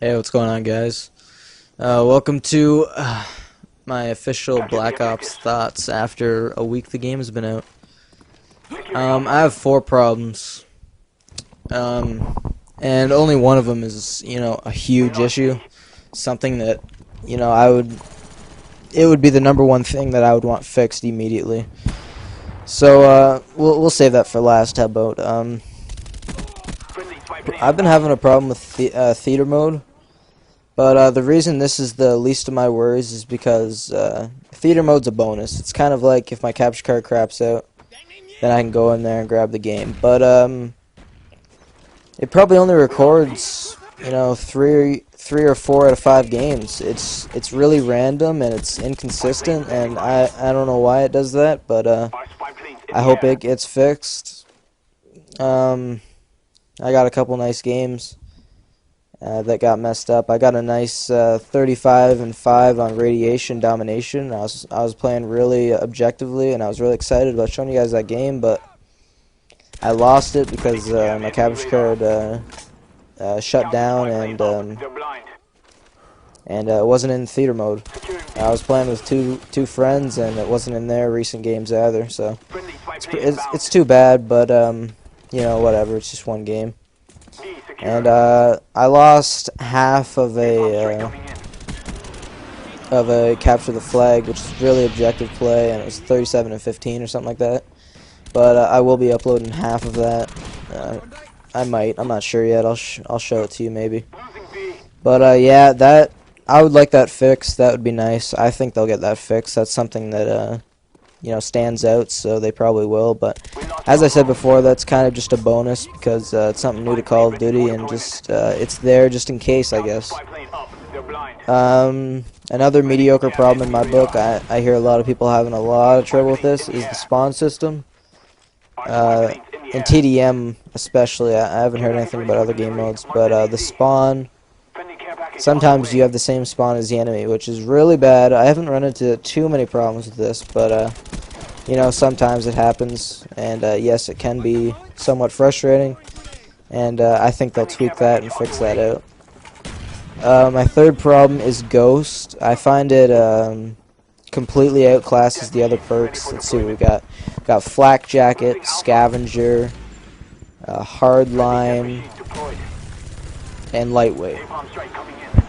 Hey, what's going on, guys? Welcome to my official Black Ops thoughts after a week the game has been out. I have four problems, and only one of them is, a huge issue. Something that, it would be the number one thing that I would want fixed immediately. So, we'll save that for last. How about, I've been having a problem with theater mode. But the reason this is the least of my worries is because theater mode's a bonus. It's kind of like if my capture card craps out, then I can go in there and grab the game. But it probably only records, three or four out of 5 games. It's really random and it's inconsistent, and I don't know why it does that, but I hope it gets fixed. I got a couple nice games that got messed up. I got a nice 35-5 on Radiation Domination. I was playing really objectively, and I was really excited about showing you guys that game, but I lost it because my capture card shut down, and it wasn't in theater mode. I was playing with two friends, and it wasn't in their recent games either. So it's too bad, but whatever. It's just one game. And I lost half of a capture the flag, which is really objective play, and it was 37-15 or something like that. But I will be uploading half of that. I might. I'm not sure yet. I'll show it to you maybe. But yeah, that I would like that fixed. That would be nice. I think they'll get that fixed. That's something that stands out, so they probably will. But as I said before, that's kind of just a bonus because it's something new to Call of Duty, and just it's there just in case, I guess. Another mediocre problem in my book, I hear a lot of people having a lot of trouble with this, is the spawn system. In TDM especially, I haven't heard anything about other game modes, but the spawn, sometimes you have the same spawn as the enemy, which is really bad. I haven't run into too many problems with this, but sometimes it happens, and yes, it can be somewhat frustrating, and I think they'll tweak that and fix that out. My third problem is Ghost. I find it completely outclasses the other perks. Let's see what we got. Got Flak Jacket, Scavenger, Hardline, and Lightweight.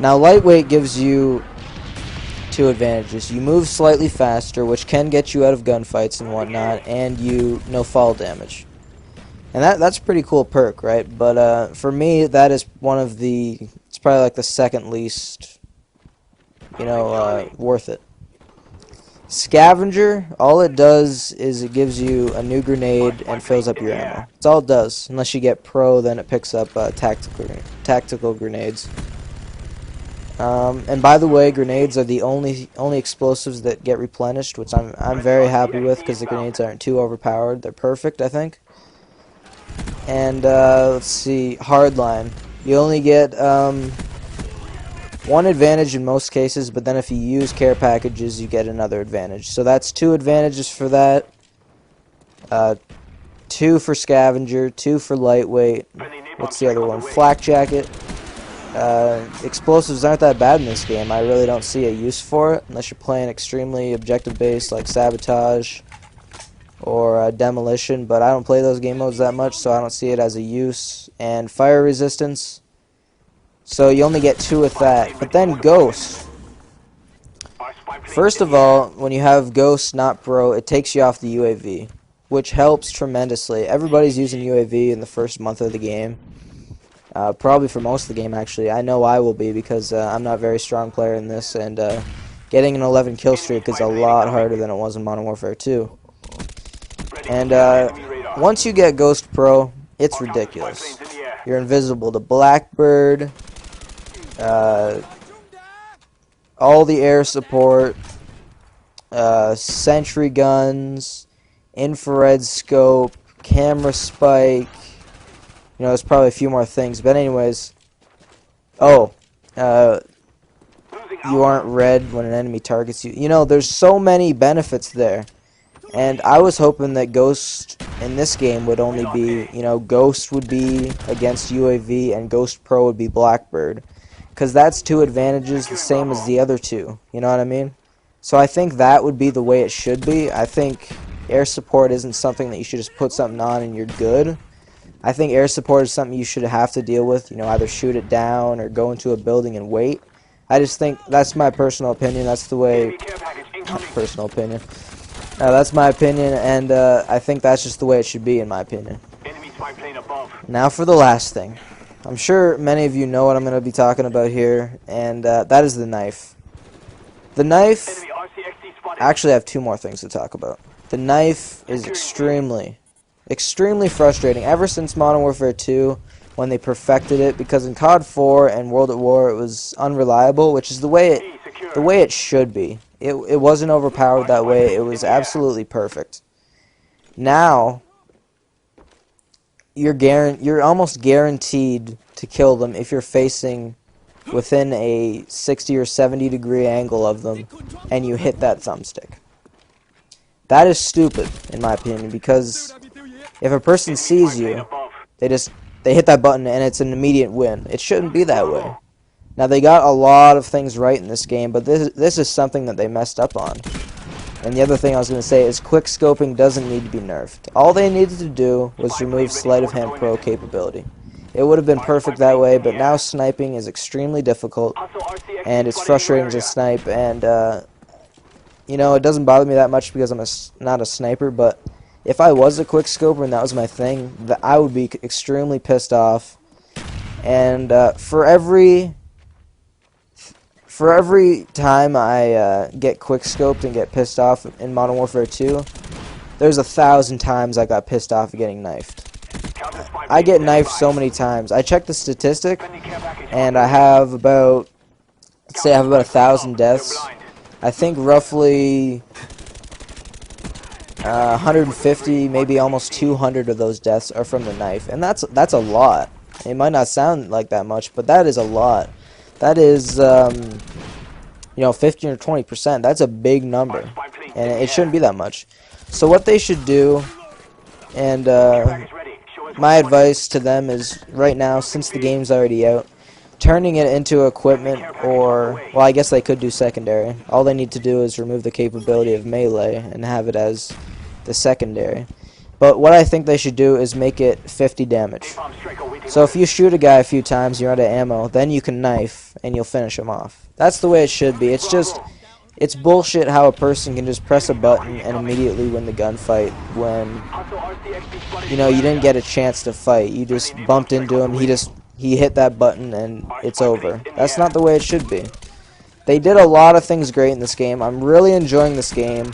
Now, Lightweight gives you 2 advantages. You move slightly faster, which can get you out of gunfights and whatnot, and no fall damage. And that's a pretty cool perk, right? But for me, that is one of it's probably like the second least, worth it. Scavenger, all it does is it gives you a new grenade and fills up your ammo. That's all it does. Unless you get pro, then it picks up tactical grenades. And by the way, grenades are the only explosives that get replenished, which I'm very happy with because the grenades aren't too overpowered. They're perfect, I think. And let's see, Hardline. You only get one advantage in most cases, but then if you use care packages, you get another advantage. So that's 2 advantages for that. 2 for Scavenger, 2 for Lightweight. What's the other one? Flak Jacket. Explosives aren't that bad in this game. I really don't see a use for it unless you're playing extremely objective based like Sabotage or Demolition, but I don't play those game modes that much, so I don't see it as a use. And Fire Resistance, so you only get 2 with that. But then Ghost. First of all, when you have Ghost not pro, it takes you off the UAV, which helps tremendously. Everybody's using UAV in the first month of the game. Probably for most of the game, actually. I know I will be because I'm not a very strong player in this, and getting an 11 kill streak is a lot harder than it was in Modern Warfare 2. And once you get Ghost Pro, it's ridiculous. You're invisible to Blackbird, all the air support, sentry guns, infrared scope, camera spike. There's probably a few more things, but anyways. Oh, you aren't red when an enemy targets you. There's so many benefits there. And I was hoping that Ghost in this game would only be, Ghost would be against UAV and Ghost Pro would be Blackbird. because that's two advantages the same as the other two. You know what I mean? So I think that would be the way it should be. I think air support isn't something that you should just put something on and you're good. I think air support is something you should have to deal with, you know, either shoot it down or go into a building and wait. I just think that's my personal opinion. That's the way, personal opinion. That's my opinion, and I think that's just the way it should be, in my opinion. Now for the last thing. I'm sure many of you know what I'm going to be talking about here, and that is the knife. The knife, actually I have two more things to talk about. The knife is extremely frustrating ever since Modern Warfare 2 when they perfected it, because in COD 4 and World at War it was unreliable, which is the way it should be. It wasn't overpowered that way. It was absolutely perfect. Now you're almost guaranteed to kill them if you're facing within a 60 or 70 degree angle of them and you hit that thumbstick. That is stupid, in my opinion, because if a person sees you, they hit that button and it's an immediate win. It shouldn't be that way. Now, they got a lot of things right in this game, but this is something that they messed up on. And the other thing I was going to say is quick scoping doesn't need to be nerfed. All they needed to do was remove sleight of hand pro capability. It would have been perfect that way, but now sniping is extremely difficult, and it's frustrating to snipe, and you know, it doesn't bother me that much because I'm not a sniper, but if I was a quick scoper and that was my thing, I would be extremely pissed off. And for every time I get quick scoped and get pissed off in Modern Warfare 2, there's 1,000 times I got pissed off getting knifed. I get knifed so many times. I checked the statistic, and I have about, let's say I have about 1,000 deaths. I think roughly 150, maybe almost 200 of those deaths are from the knife, and that's a lot. It might not sound like that much, but that is a lot. That is, you know, 15 or 20%. That's a big number, and it shouldn't be that much. So what they should do, and my advice to them is, right now, since the game's already out, turning it into equipment, or, well, I guess they could do secondary. All they need to do is remove the capability of melee and have it as the secondary. But what I think they should do is make it 50 damage. So if you shoot a guy a few times, you're out of ammo, then you can knife, and you'll finish him off. That's the way it should be. It's bullshit how a person can just press a button and immediately win the gunfight when, you know, you didn't get a chance to fight. You just bumped into him, he hit that button, and it's over. That's not the way it should be. They did a lot of things great in this game. I'm really enjoying this game,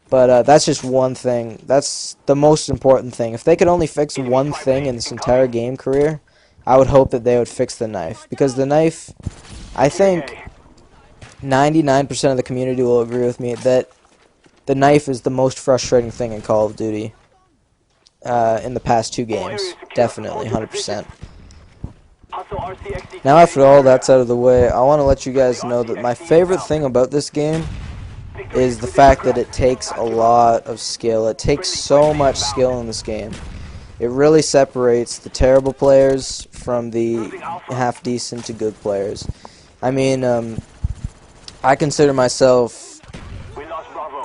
but that's just one thing. That's the most important thing. If they could only fix one thing in this entire game career, I would hope that they would fix the knife. Because the knife, I think 99% of the community will agree with me that the knife is the most frustrating thing in Call of Duty in the past two games. Definitely, 100%. Now after all that's out of the way, I want to let you guys know that my favorite thing about this game is the fact that it takes a lot of skill. It takes so much skill in this game. It really separates the terrible players from the half-decent to good players. I mean, I consider myself,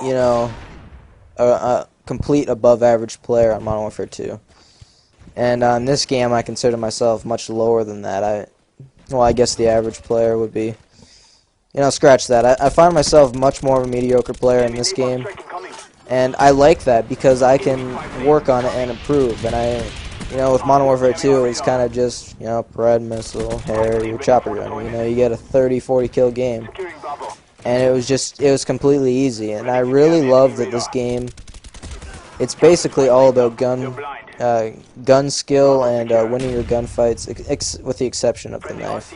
you know, a complete above-average player on Modern Warfare 2. And in this game, I consider myself much lower than that. Well, I guess the average player would be, you know, scratch that. I find myself much more of a mediocre player in this game, and I like that because I can work on it and improve. And you know, with Modern Warfare 2, it's kind of just, you know, Pred, missile, Harry, chopper gunner. You know, you get a 30, 40 kill game, and it was completely easy. And I really love that this game, it's basically all about gun skill and winning your gunfights, with the exception of the knife.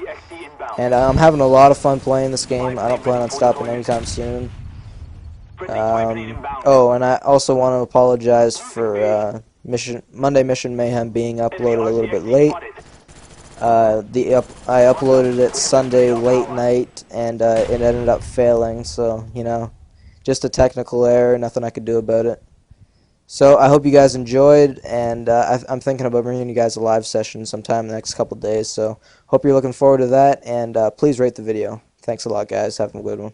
And I'm having a lot of fun playing this game. I don't plan on stopping anytime soon. Oh, and I also want to apologize for Monday Mission Mayhem being uploaded a little bit late. I uploaded it Sunday late night, and it ended up failing. So, you know, just a technical error, nothing I could do about it. So I hope you guys enjoyed, and I'm thinking about bringing you guys a live session sometime in the next couple days. So hope you're looking forward to that, and please rate the video. Thanks a lot, guys. Have a good one.